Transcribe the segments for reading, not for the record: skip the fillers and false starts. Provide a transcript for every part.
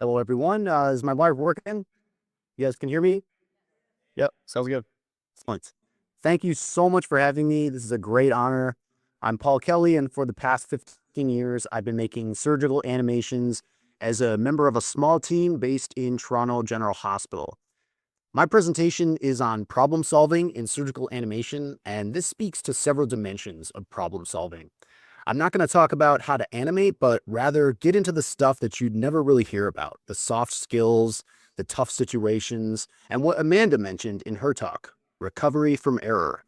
Hello, everyone. Is my mic working? You guys can hear me? Yep, sounds good. Excellent. Thank you so much for having me. This is a great honor. I'm Paul Kelly, and for the past 15 years, I've been making surgical animations as a member of a small team based in Toronto General Hospital. My presentation is on problem solving in surgical animation, and this speaks to several dimensions of problem solving. I'm not going to talk about how to animate, but rather get into the stuff that you'd never really hear about, the soft skills, the tough situations, and what Amanda mentioned in her talk, recovery from error.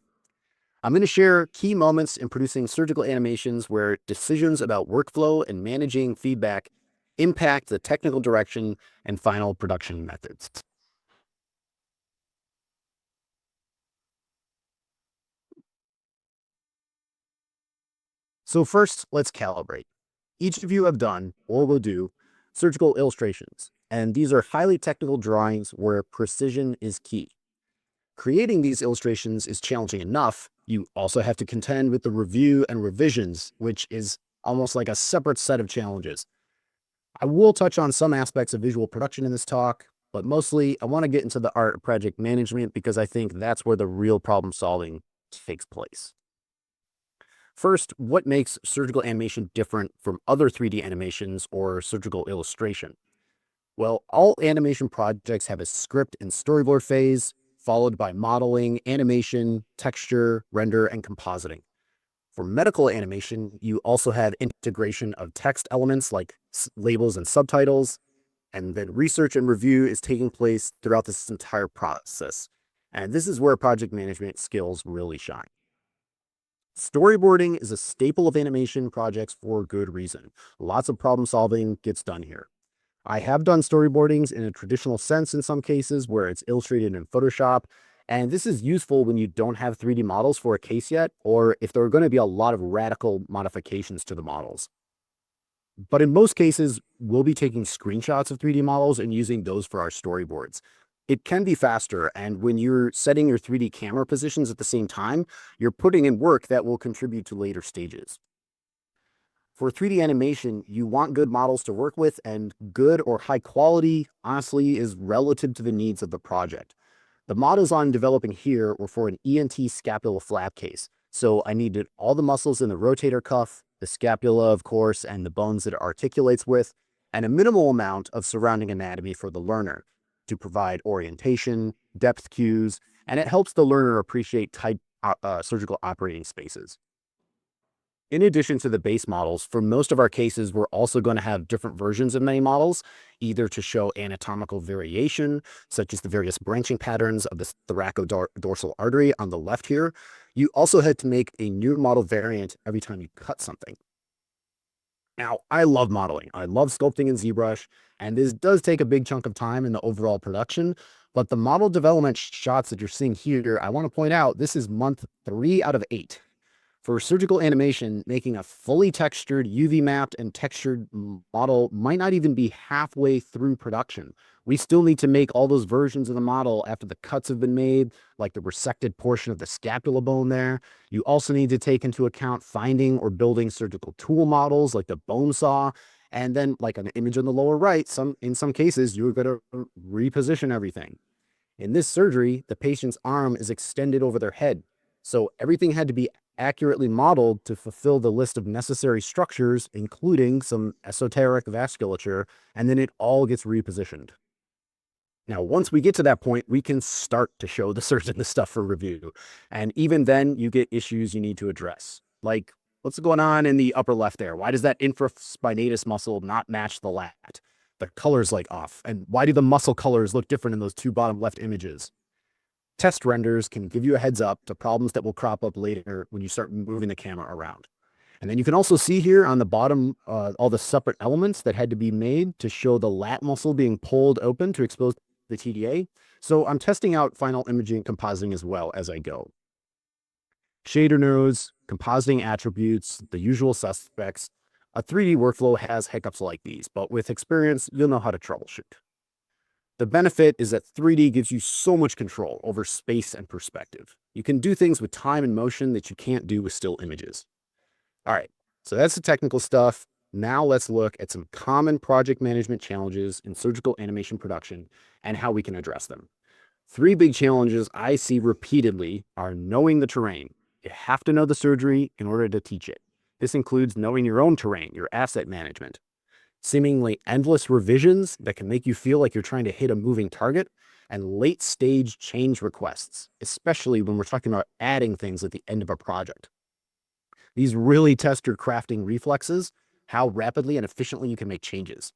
I'm going to share key moments in producing surgical animations where decisions about workflow and managing feedback impact the technical direction and final production methods. So first, let's calibrate. Each of you have done, or will do, surgical illustrations, and these are highly technical drawings where precision is key. Creating these illustrations is challenging enough. You also have to contend with the review and revisions, which is almost like a separate set of challenges. I will touch on some aspects of visual production in this talk, but mostly I want to get into the art of project management because I think that's where the real problem solving takes place. First, what makes surgical animation different from other 3D animations or surgical illustration? Well, all animation projects have a script and storyboard phase, followed by modeling, animation, texture, render, and compositing. For medical animation, you also have integration of text elements like labels and subtitles, and then research and review is taking place throughout this entire process. And this is where project management skills really shine. Storyboarding is a staple of animation projects for good reason. Lots of problem solving gets done here. I have done storyboardings in a traditional sense in some cases where it's illustrated in Photoshop, and this is useful when you don't have 3D models for a case yet, or if there are going to be a lot of radical modifications to the models. But in most cases, we'll be taking screenshots of 3D models and using those for our storyboards. It can be faster, and when you're setting your 3D camera positions at the same time, you're putting in work that will contribute to later stages. For 3D animation, you want good models to work with, and good or high quality, honestly, is relative to the needs of the project. The models I'm developing here were for an ENT scapula flap case, so I needed all the muscles in the rotator cuff, the scapula, of course, and the bones that it articulates with, and a minimal amount of surrounding anatomy for the learner to provide orientation, depth cues, and it helps the learner appreciate tight surgical operating spaces. In addition to the base models, for most of our cases, we're also going to have different versions of many models, either to show anatomical variation, such as the various branching patterns of the thoracodorsal artery on the left here. You also had to make a new model variant every time you cut something. Now, I love modeling. I love sculpting in ZBrush, and this does take a big chunk of time in the overall production, but the model development shots that you're seeing here, I want to point out, this is month 3 out of 8. For surgical animation, making a fully textured, UV mapped, and textured model might not even be halfway through production. We still need to make all those versions of the model after the cuts have been made, like the resected portion of the scapula bone there. You also need to take into account finding or building surgical tool models like the bone saw. And then, like an image on the lower right, in some cases, you're going to reposition everything. In this surgery, the patient's arm is extended over their head. So everything had to be accurately modeled to fulfill the list of necessary structures, including some esoteric vasculature, and then it all gets repositioned. Now, once we get to that point, we can start to show the surgeon the stuff for review. And even then, you get issues you need to address. Like, what's going on in the upper left there? Why does that infraspinatus muscle not match the lat? The color's like off. And why do the muscle colors look different in those two bottom left images? Test renders can give you a heads up to problems that will crop up later when you start moving the camera around. And then you can also see here on the bottom all the separate elements that had to be made to show the lat muscle being pulled open to expose the TDA. So I'm testing out final imaging and compositing as well as I go. Shader nodes, compositing attributes, the usual suspects. A 3D workflow has hiccups like these, but with experience, you'll know how to troubleshoot. The benefit is that 3D gives you so much control over space and perspective. You can do things with time and motion that you can't do with still images. All right, so that's the technical stuff. Now let's look at some common project management challenges in surgical animation production and how we can address them. Three big challenges I see repeatedly are knowing the terrain. You have to know the surgery in order to teach it. This includes knowing your own terrain, your asset management. Seemingly endless revisions that can make you feel like you're trying to hit a moving target, and late stage change requests, especially when we're talking about adding things at the end of a project. These really test your crafting reflexes, how rapidly and efficiently you can make changes.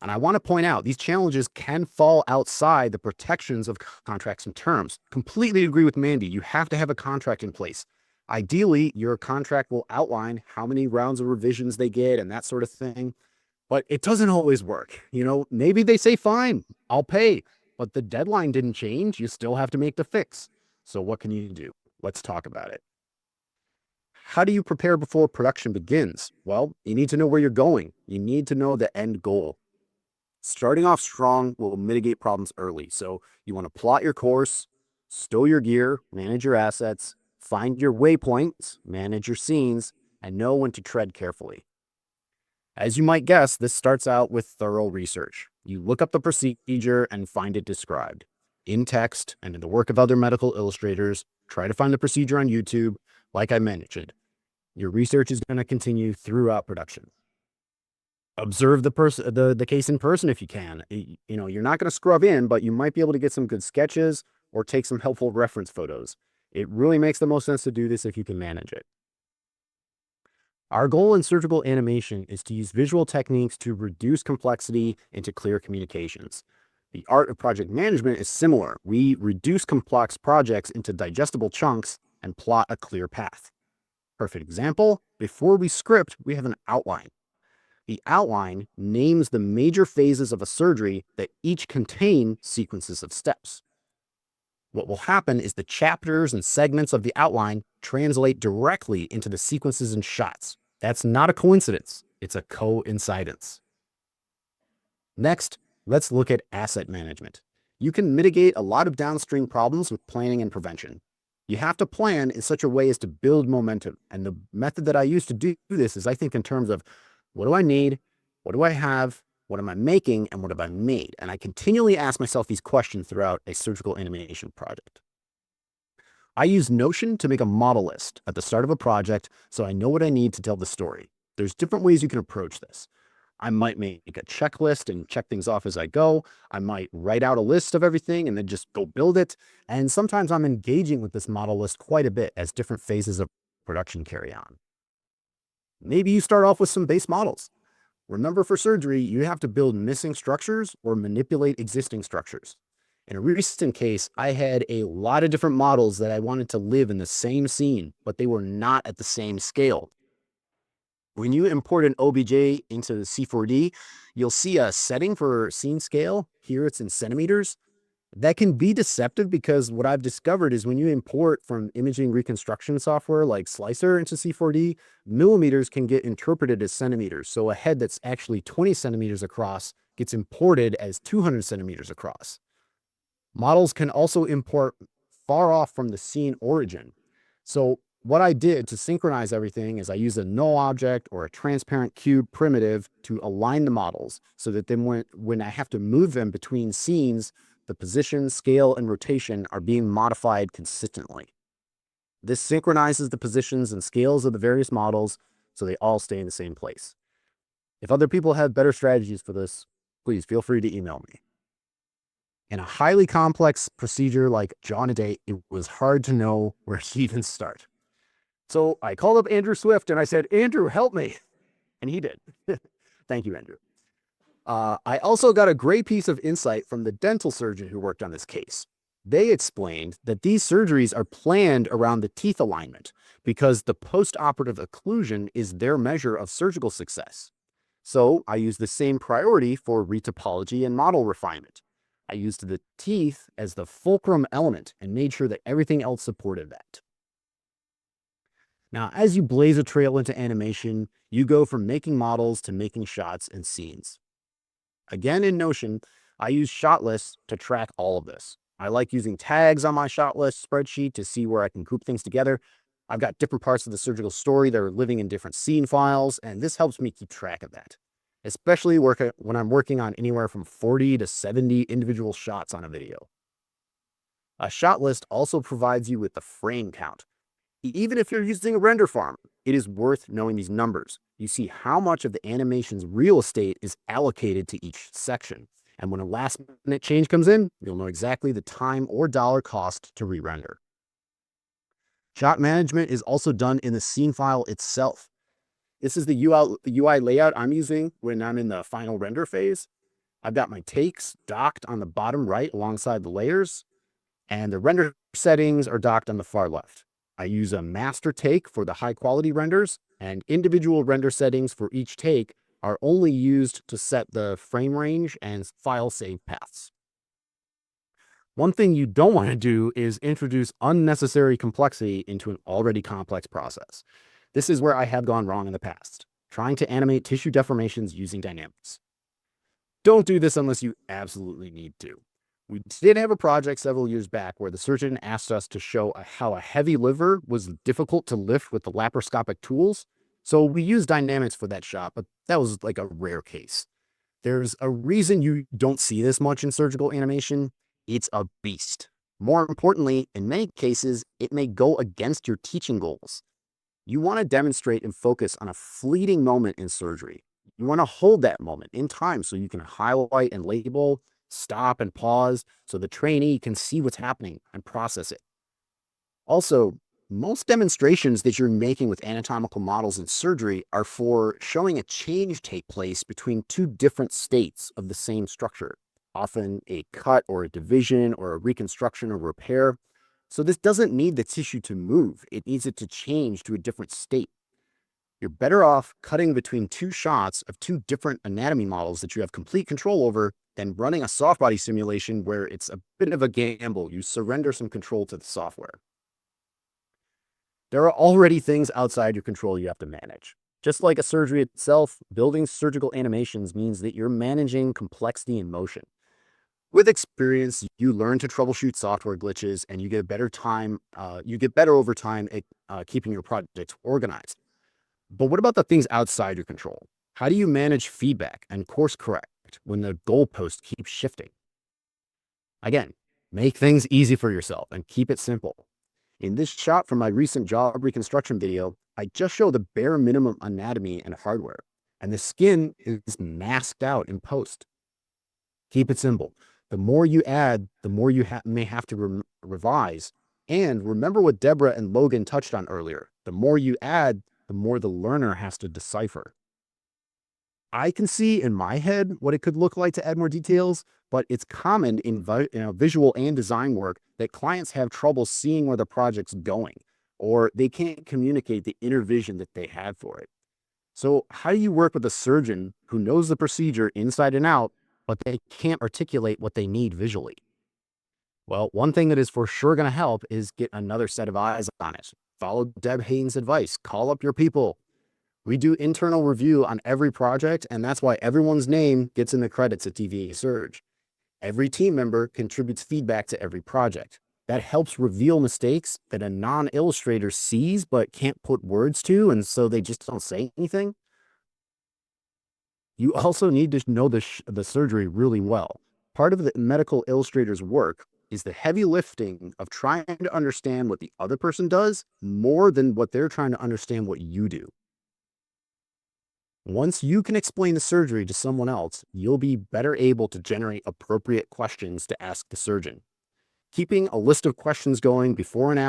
And I want to point out these challenges can fall outside the protections of contracts and terms. Completely agree with Mandy. You have to have a contract in place. Ideally, your contract will outline how many rounds of revisions they get and that sort of thing. But it doesn't always work. Maybe they say, fine, I'll pay, but the deadline didn't change. You still have to make the fix. So what can you do? Let's talk about it. How do you prepare before production begins? Well, you need to know where you're going. You need to know the end goal. Starting off strong will mitigate problems early. So you want to plot your course, stow your gear, manage your assets, find your waypoints, manage your scenes, and know when to tread carefully. As you might guess, this starts out with thorough research. You look up the procedure and find it described in text and in the work of other medical illustrators. Try to find the procedure on YouTube. Like I mentioned, your research is going to continue throughout production. Observe the case in person if you can. You're not going to scrub in, but you might be able to get some good sketches or take some helpful reference photos. It really makes the most sense to do this if you can manage it. Our goal in surgical animation is to use visual techniques to reduce complexity into clear communications. The art of project management is similar. We reduce complex projects into digestible chunks and plot a clear path. Perfect example, before we script, we have an outline. The outline names the major phases of a surgery that each contain sequences of steps. What will happen is the chapters and segments of the outline translate directly into the sequences and shots. That's not a coincidence. It's a coincidence. Next, let's look at asset management. You can mitigate a lot of downstream problems with planning and prevention. You have to plan in such a way as to build momentum. And the method that I use to do this is I think in terms of what do I need? What do I have? What am I making? And what have I made? And I continually ask myself these questions throughout a surgical animation project. I use Notion to make a model list at the start of a project so I know what I need to tell the story. There's different ways you can approach this. I might make a checklist and check things off as I go. I might write out a list of everything and then just go build it. And sometimes I'm engaging with this model list quite a bit as different phases of production carry on. Maybe you start off with some base models. Remember, for surgery, you have to build missing structures or manipulate existing structures. In a recent case, I had a lot of different models that I wanted to live in the same scene, but they were not at the same scale. When you import an OBJ into the C4D, you'll see a setting for scene scale. Here it's in centimeters. That can be deceptive because what I've discovered is when you import from imaging reconstruction software like Slicer into C4D, millimeters can get interpreted as centimeters. So a head that's actually 20 centimeters across gets imported as 200 centimeters across. Models can also import far off from the scene origin. So what I did to synchronize everything is I used a null object or a transparent cube primitive to align the models so that then when I have to move them between scenes, the position, scale, and rotation are being modified consistently. This synchronizes the positions and scales of the various models so they all stay in the same place. If other people have better strategies for this, please feel free to email me. In a highly complex procedure like jaw and a day, it was hard to know where to even start. So I called up Andrew Swift and I said, Andrew, help me. And he did. Thank you, Andrew. I also got a great piece of insight from the dental surgeon who worked on this case. They explained that these surgeries are planned around the teeth alignment because the post-operative occlusion is their measure of surgical success. So I used the same priority for retopology and model refinement. I used the teeth as the fulcrum element and made sure that everything else supported that. Now, as you blaze a trail into animation, you go from making models to making shots and scenes. Again, in Notion, I use shot lists to track all of this. I like using tags on my shot list spreadsheet to see where I can group things together. I've got different parts of the surgical story that are living in different scene files, and this helps me keep track of that, especially when I'm working on anywhere from 40 to 70 individual shots on a video. A shot list also provides you with the frame count. Even if you're using a render farm, it is worth knowing these numbers. You see how much of the animation's real estate is allocated to each section. And when a last minute change comes in, you'll know exactly the time or dollar cost to re-render. Shot management is also done in the scene file itself. This is the UI layout I'm using when I'm in the final render phase. I've got my takes docked on the bottom right alongside the layers, and the render settings are docked on the far left. I use a master take for the high quality renders, and individual render settings for each take are only used to set the frame range and file save paths. One thing you don't want to do is introduce unnecessary complexity into an already complex process. This is where I have gone wrong in the past, trying to animate tissue deformations using dynamics. Don't do this unless you absolutely need to. We did have a project several years back where the surgeon asked us to show how a heavy liver was difficult to lift with the laparoscopic tools. So we used dynamics for that shot, but that was like a rare case. There's a reason you don't see this much in surgical animation. It's a beast. More importantly, in many cases, it may go against your teaching goals. You want to demonstrate and focus on a fleeting moment in surgery. You want to hold that moment in time so you can highlight and label, stop and pause so the trainee can see what's happening and process it. Also, most demonstrations that you're making with anatomical models in surgery are for showing a change take place between two different states of the same structure, often a cut or a division or a reconstruction or repair. So this doesn't need the tissue to move. It needs it to change to a different state. You're better off cutting between two shots of two different anatomy models that you have complete control over than running a soft body simulation where it's a bit of a gamble. You surrender some control to the software. There are already things outside your control you have to manage. Just like a surgery itself, building surgical animations means that you're managing complexity in motion. With experience, you learn to troubleshoot software glitches, and you get better over time at keeping your projects organized. But what about the things outside your control? How do you manage feedback and course correct when the goalpost keeps shifting? Again, make things easy for yourself and keep it simple. In this shot from my recent job reconstruction video, I just show the bare minimum anatomy and hardware, and the skin is masked out in post. Keep it simple. The more you add, the more you may have to revise. And remember what Deborah and Logan touched on earlier. The more you add, the more the learner has to decipher. I can see in my head what it could look like to add more details, but it's common in visual and design work that clients have trouble seeing where the project's going, or they can't communicate the inner vision that they have for it. So how do you work with a surgeon who knows the procedure inside and out, but they can't articulate what they need visually? Well, one thing that is for sure going to help is get another set of eyes on it. Follow Deb Haynes' advice. Call up your people. We do internal review on every project, and that's why everyone's name gets in the credits at TVA Surge. Every team member contributes feedback to every project. That helps reveal mistakes that a non-illustrator sees but can't put words to, and so they just don't say anything. You also need to know the surgery really well. Part of the medical illustrator's work is the heavy lifting of trying to understand what the other person does more than what they're trying to understand what you do. Once you can explain the surgery to someone else, you'll be better able to generate appropriate questions to ask the surgeon. Keeping a list of questions going before and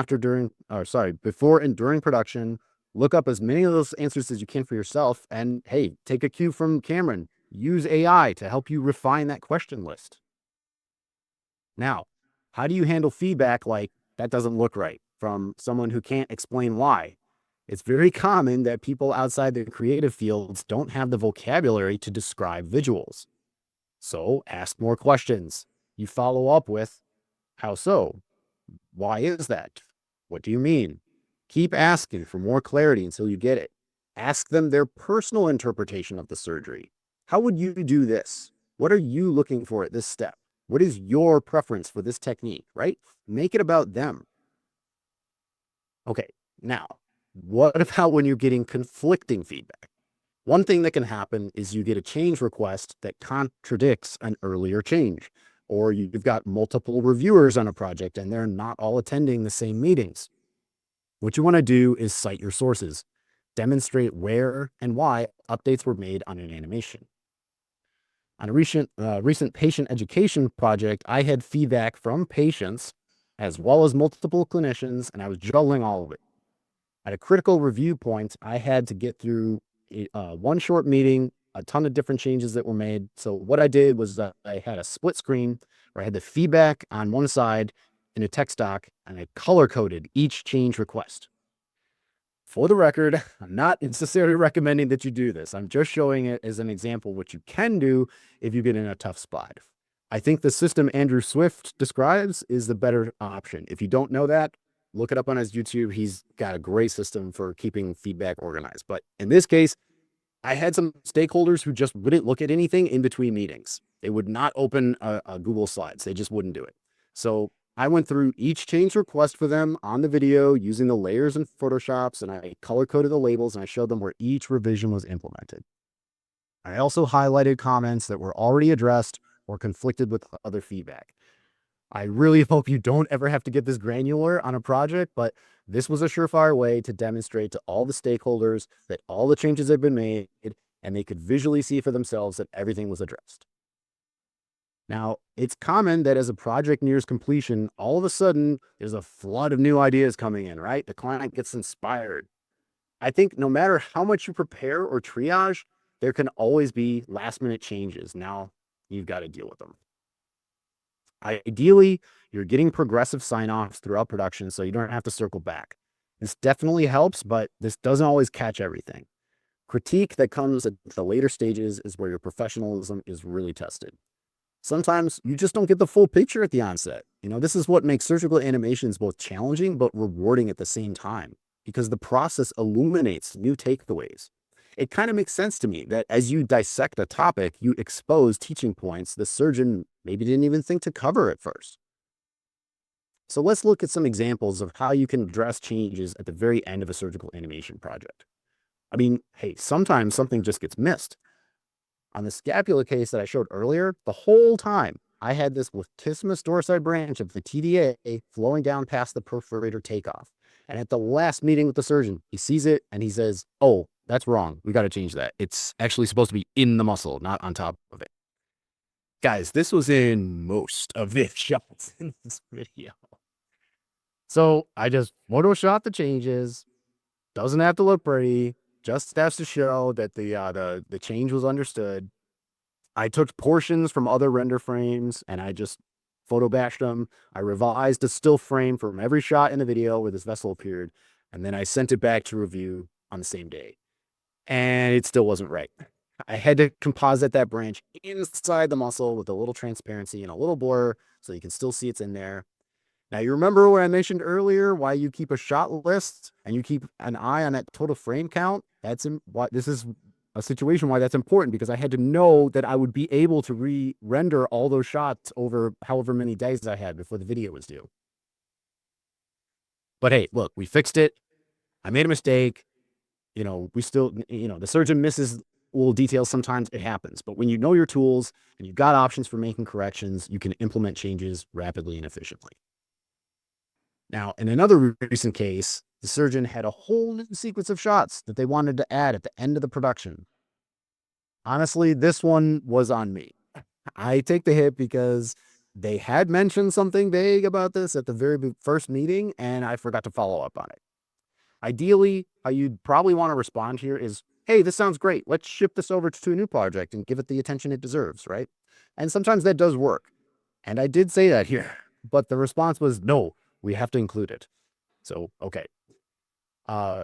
during production, look up as many of those answers as you can for yourself, and hey, take a cue from Cameron. Use AI to help you refine that question list. Now, how do you handle feedback like that doesn't look right from someone who can't explain why? It's very common that people outside the creative fields don't have the vocabulary to describe visuals. So ask more questions. You follow up with, how so? Why is that? What do you mean? Keep asking for more clarity until you get it. Ask them their personal interpretation of the surgery. How would you do this? What are you looking for at this step? What is your preference for this technique, right? Make it about them. Okay, Now, what about when you're getting conflicting feedback? One thing that can happen is you get a change request that contradicts an earlier change, or you've got multiple reviewers on a project and they're not all attending the same meetings. What you want to do is cite your sources, demonstrate where and why updates were made on an animation. On a recent patient education project, I had feedback from patients as well as multiple clinicians, and I was juggling all of it. At a critical review point, I had to get through one short meeting, a ton of different changes that were made. So what I did was I had a split screen where I had the feedback on one side in a text doc, and I color coded each change request. For the record, I'm not necessarily recommending that you do this. I'm just showing it as an example what you can do if you get in a tough spot. I think the system Andrew Swift describes is the better option. If you don't know that, look it up on his YouTube. He's got a great system for keeping feedback organized. But in this case, I had some stakeholders who just wouldn't look at anything in between meetings. They would not open a Google Slides. They just wouldn't do it. So I went through each change request for them on the video using the layers and Photoshops, and I color coded the labels and I showed them where each revision was implemented. I also highlighted comments that were already addressed or conflicted with other feedback. I really hope you don't ever have to get this granular on a project, but this was a surefire way to demonstrate to all the stakeholders that all the changes have been made and they could visually see for themselves that everything was addressed. Now, it's common that as a project nears completion, all of a sudden there's a flood of new ideas coming in, right? The client gets inspired. I think no matter how much you prepare or triage, there can always be last minute changes. Now you've got to deal with them. Ideally, you're getting progressive sign-offs throughout production so you don't have to circle back. This definitely helps, but this doesn't always catch everything. Critique that comes at the later stages is where your professionalism is really tested. Sometimes you just don't get the full picture at the onset. This is what makes surgical animations both challenging but rewarding at the same time, because the process illuminates new takeaways. It kind of makes sense to me that as you dissect a topic, you expose teaching points the surgeon maybe didn't even think to cover at first. So let's look at some examples of how you can address changes at the very end of a surgical animation project. I mean, hey, sometimes something just gets missed. On the scapula case that I showed earlier, the whole time I had this latissimus dorsi branch of the TDA flowing down past the perforator takeoff. And at the last meeting with the surgeon, he sees it and he says, "Oh, that's wrong. We got to change that. It's actually supposed to be in the muscle, not on top of it." Guys, this was in most of the shots in this video. So I just Photoshop the changes. Doesn't have to look pretty. Just has to show that the change was understood. I took portions from other render frames and I just photo bashed them. I revised a still frame from every shot in the video where this vessel appeared, and then I sent it back to review on the same day. And it still wasn't right. I had to composite that branch inside the muscle with a little transparency and a little blur so you can still see it's in there. Now, you remember what I mentioned earlier, why you keep a shot list and you keep an eye on that total frame count? This is a situation why that's important, because I had to know that I would be able to re-render all those shots over however many days I had before the video was due. But hey, look, we fixed it. I made a mistake. We still, the surgeon misses little details. Sometimes it happens. But when you know your tools and you've got options for making corrections, you can implement changes rapidly and efficiently. Now, in another recent case, the surgeon had a whole new sequence of shots that they wanted to add at the end of the production. Honestly, this one was on me. I take the hit because they had mentioned something vague about this at the very first meeting, and I forgot to follow up on it. Ideally, how you'd probably want to respond here is, "Hey, this sounds great. Let's ship this over to a new project and give it the attention it deserves," right? And sometimes that does work. And I did say that here, but the response was, "No, we have to include it." So, okay.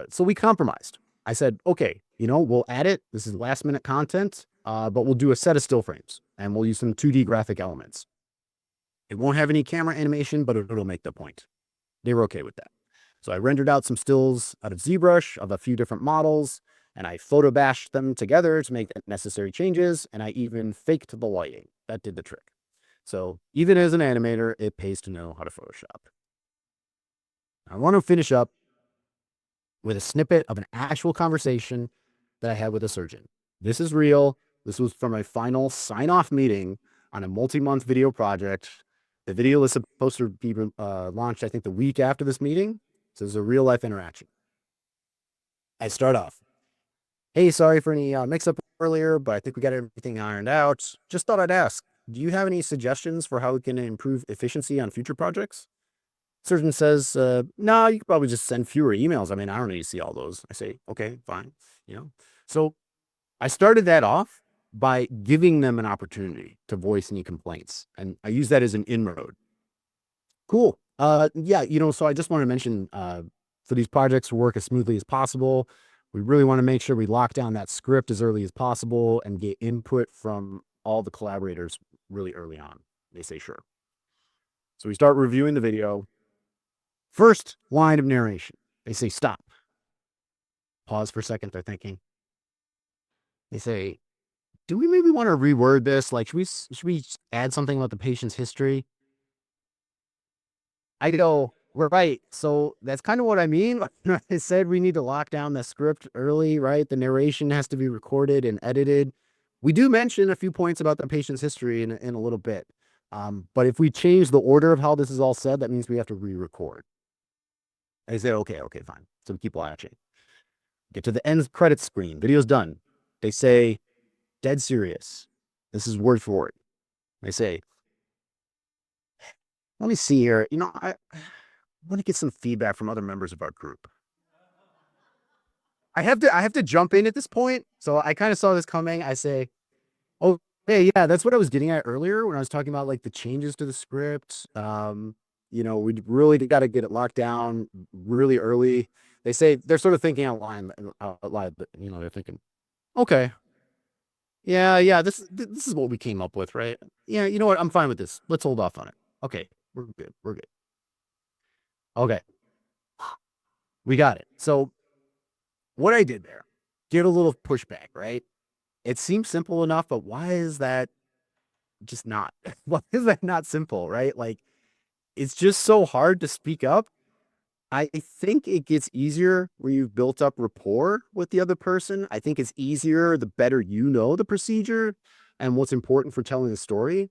So we compromised. I said, "Okay, we'll add it. This is last minute content, but we'll do a set of still frames and we'll use some 2D graphic elements. It won't have any camera animation, but it'll make the point." They were okay with that. So I rendered out some stills out of ZBrush of a few different models, and I photo bashed them together to make the necessary changes, and I even faked the lighting. That did the trick. So even as an animator, it pays to know how to Photoshop. I want to finish up with a snippet of an actual conversation that I had with a surgeon. This is real. This was from my final sign-off meeting on a multi-month video project. The video is supposed to be launched, I think, the week after this meeting. So it's a real-life interaction. I start off. Hey, sorry for any mix-up earlier, but I think we got everything ironed out. Just thought I'd ask, do you have any suggestions for how we can improve efficiency on future projects? Surgeon says, no, you could probably just send fewer emails. I mean, I don't need to see all those. I say, okay, fine. So I started that off by giving them an opportunity to voice any complaints. And I use that as an inroad. Cool. Yeah, so I just want to mention, for these projects to work as smoothly as possible, we really want to make sure we lock down that script as early as possible and get input from all the collaborators really early on. They say, sure. So we start reviewing the video. First line of narration. They say, stop. Pause for a second. They're thinking. They say, do we maybe want to reword this? Like, should we add something about the patient's history? I go, we're right. So that's kind of what I mean. I said we need to lock down the script early, right? The narration has to be recorded and edited. We do mention a few points about the patient's history in a little bit. But if we change the order of how this is all said, that means we have to re-record. I say, okay, fine. So we keep watching. Get to the end credits screen. Video's done. They say, dead serious. This is word for word. They say, let me see here. I want to get some feedback from other members of our group. I have to jump in at this point. So I kind of saw this coming. I say, oh, hey, yeah, that's what I was getting at earlier when I was talking about like the changes to the script. We really got to get it locked down really early. They say they're sort of thinking out loud, but they're thinking, okay, yeah, this is what we came up with, right? Yeah, you know what? I'm fine with this. Let's hold off on it. Okay, we're good. Okay, we got it. So what I did there, get a little pushback, right? It seems simple enough, but why is that just not? Why is that not simple, right? Like, it's just so hard to speak up. I think it gets easier where you've built up rapport with the other person. I think it's easier the better you know the procedure and what's important for telling the story.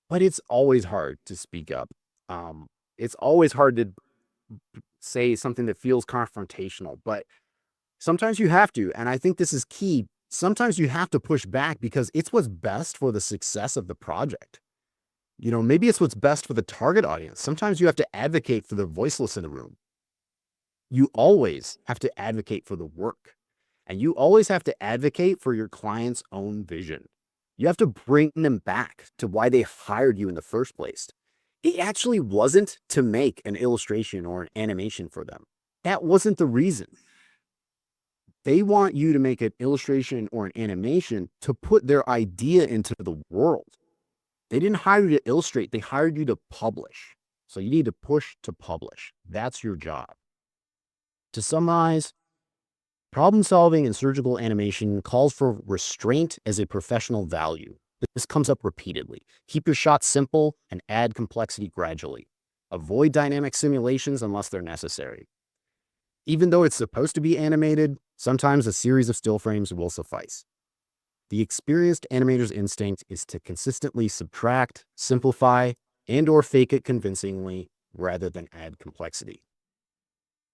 But it's always hard to speak up. It's always hard to say something that feels confrontational, but sometimes you have to. And I think this is key. Sometimes you have to push back because it's what's best for the success of the project. Maybe it's what's best for the target audience. Sometimes you have to advocate for the voiceless in the room. You always have to advocate for the work, and you always have to advocate for your client's own vision. You have to bring them back to why they hired you in the first place. It actually wasn't to make an illustration or an animation for them. That wasn't the reason. They want you to make an illustration or an animation to put their idea into the world. They didn't hire you to illustrate. They hired you to publish. So you need to push to publish. That's your job. To summarize, problem solving in surgical animation calls for restraint as a professional value. This comes up repeatedly. Keep your shots simple and add complexity gradually. Avoid dynamic simulations unless they're necessary. Even though it's supposed to be animated, sometimes a series of still frames will suffice. The experienced animator's instinct is to consistently subtract, simplify, and/or fake it convincingly rather than add complexity.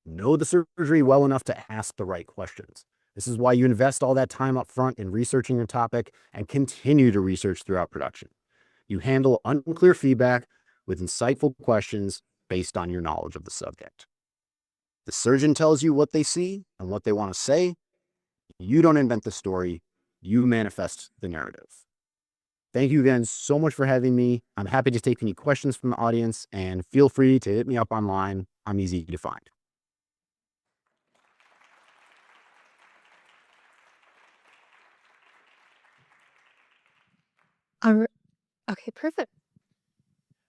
Know the surgery well enough to ask the right questions. This is why you invest all that time up front in researching your topic and continue to research throughout production. You handle unclear feedback with insightful questions based on your knowledge of the subject. The surgeon tells you what they see and what they want to say. You don't invent the story. You manifest the narrative. Thank you again so much for having me. I'm happy to take any questions from the audience, and feel free to hit me up online. I'm easy to find. Okay, perfect.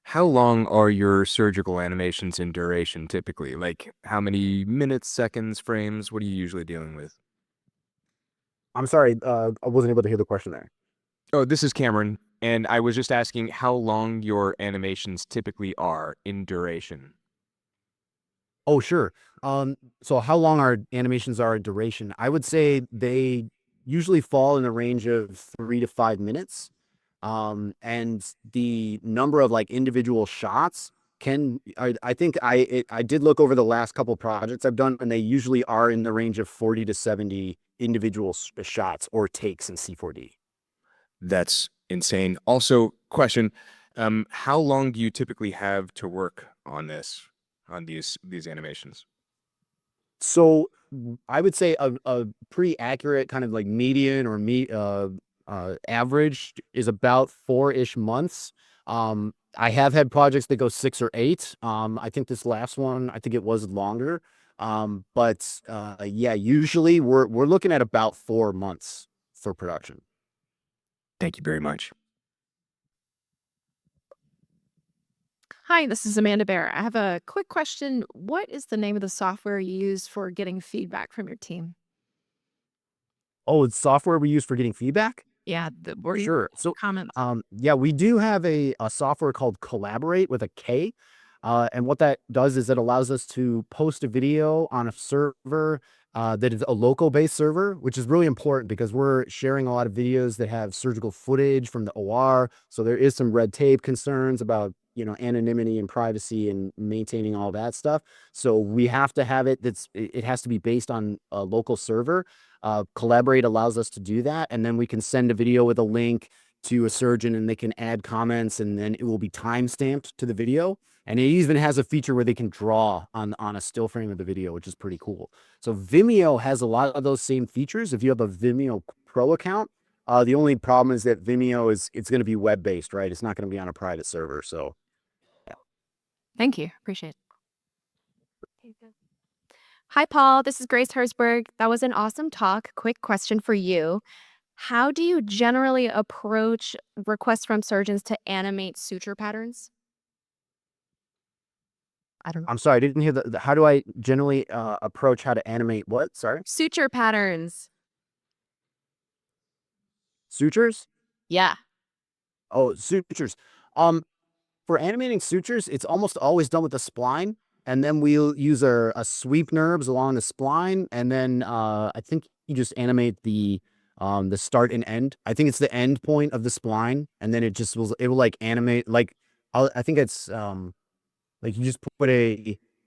How long are your surgical animations in duration typically? Like how many minutes, seconds, frames? What are you usually dealing with? I'm sorry, I wasn't able to hear the question there. Oh, this is Cameron, and I was just asking how long your animations typically are in duration. Oh, sure. So how long our animations are in duration? I would say they usually fall in the range of 3 to 5 minutes. And the number of like individual shots I think I did look over the last couple projects I've done, and they usually are in the range of 40 to 70 individual shots or takes in C4D. That's insane. Also, question, how long do you typically have to work on these animations? So I would say a pretty accurate kind of like median or average is about 4-ish months. I have had projects that go 6 or 8. I think this last one, I think it was longer. But yeah, usually we're looking at about 4 months for production. Thank you very much. Hi, this is Amanda Bear. I have a quick question. What is the name of the software you use for getting feedback from your team? Oh, it's software we use for getting feedback? Yeah, where you Sure. So, comments. yeah, we do have a software called Collaborate with a K. And what that does is it allows us to post a video on a server that is a local based server, which is really important because we're sharing a lot of videos that have surgical footage from the OR. So there is some red tape concerns about, anonymity and privacy and maintaining all that stuff. So we have to have it has to be based on a local server. Collaborate allows us to do that, and then we can send a video with a link to a surgeon, and they can add comments, and then it will be time stamped to the video. And it even has a feature where they can draw on a still frame of the video, which is pretty cool. So Vimeo has a lot of those same features. If you have a Vimeo Pro account, the only problem is that Vimeo it's going to be web based, right? It's not going to be on a private server. So Thank you. Appreciate it. Okay, good. Hi, Paul. This is Grace Herzberg. That was an awesome talk. Quick question for you. How do you generally approach requests from surgeons to animate suture patterns? I don't know. I'm sorry, I didn't hear how do I generally approach how to animate what? Sorry, Suture patterns. sutures. Yeah. Oh, sutures. Um, For animating sutures, it's almost always done with the spline, and then we'll use a sweep NURBS along the spline, and then I think you just animate the start and end. I think it's the end point of the spline, and then it will like animate like I think it's like you just put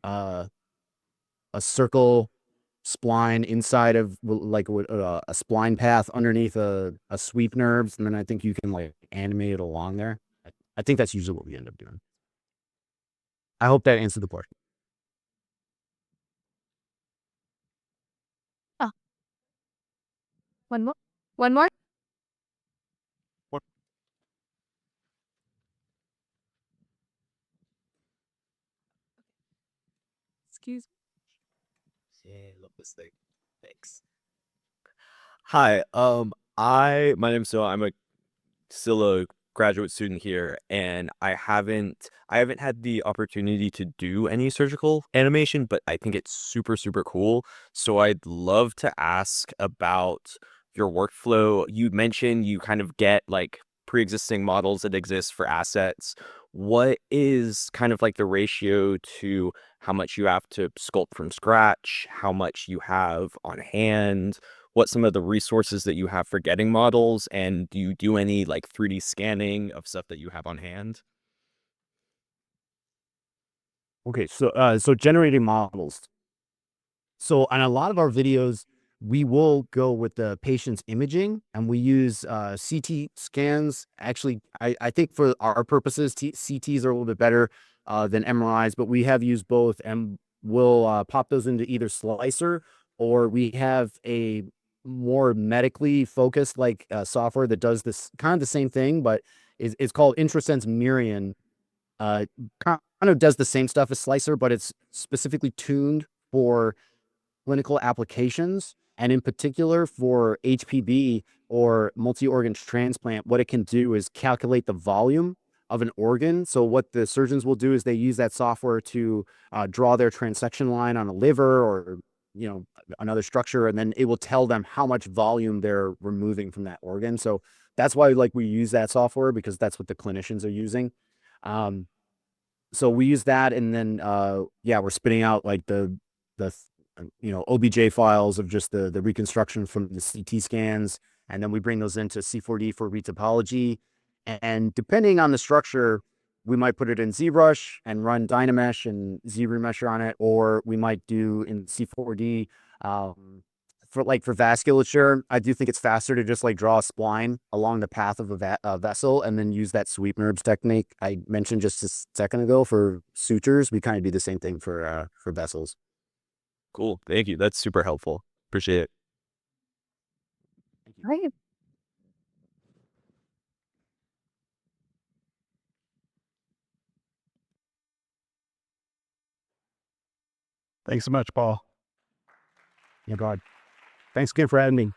uh a circle spline inside of like a spline path underneath a sweep NURBS, and then I think you can like animate it along there. I think that's usually what we end up doing. I hope that answered the question. Oh, one more. One more. What? Excuse Yeah, love this thing. Thanks. Hi, my name's Noah. I'm still a graduate student here, and I haven't had the opportunity to do any surgical animation, but I think it's super, super cool. So I'd love to ask about your workflow. You mentioned you kind of get like pre-existing models that exist for assets. What is kind of like the ratio to how much you have to sculpt from scratch, how much you have on hand, what some of the resources that you have for getting models, and do you do any like 3D scanning of stuff that you have on hand? Okay, so generating models. So on a lot of our videos, we will go with the patient's imaging, and we use CT scans. Actually, I think for our purposes, CTs are a little bit better than MRIs, but we have used both, and we'll pop those into either Slicer, or we have a more medically focused like software that does this kind of the same thing, but it's called Intrasense Mirion. Uh, Kind of does the same stuff as Slicer, but it's specifically tuned for clinical applications, and in particular for HPB or multi-organ transplant. What it can do is calculate the volume of an organ. So what the surgeons will do is they use that software to draw their transection line on a liver or another structure, and then it will tell them how much volume they're removing from that organ. So that's why like we use that software, because that's what the clinicians are using. Um, So we use that, and then yeah, we're spitting out like the OBJ files of just the reconstruction from the CT scans, and then we bring those into C4D for retopology. And depending on the structure, we might put it in ZBrush and run Dynamesh and ZRemesher on it, or we might do in C4D for vasculature. I do think it's faster to just like draw a spline along the path of a vessel and then use that sweep NURBS technique I mentioned just a second ago for sutures. We kind of do the same thing for vessels. Cool. Thank you. That's super helpful. Appreciate it. Great. Thanks so much, Paul. Yeah, God. Thanks again for having me.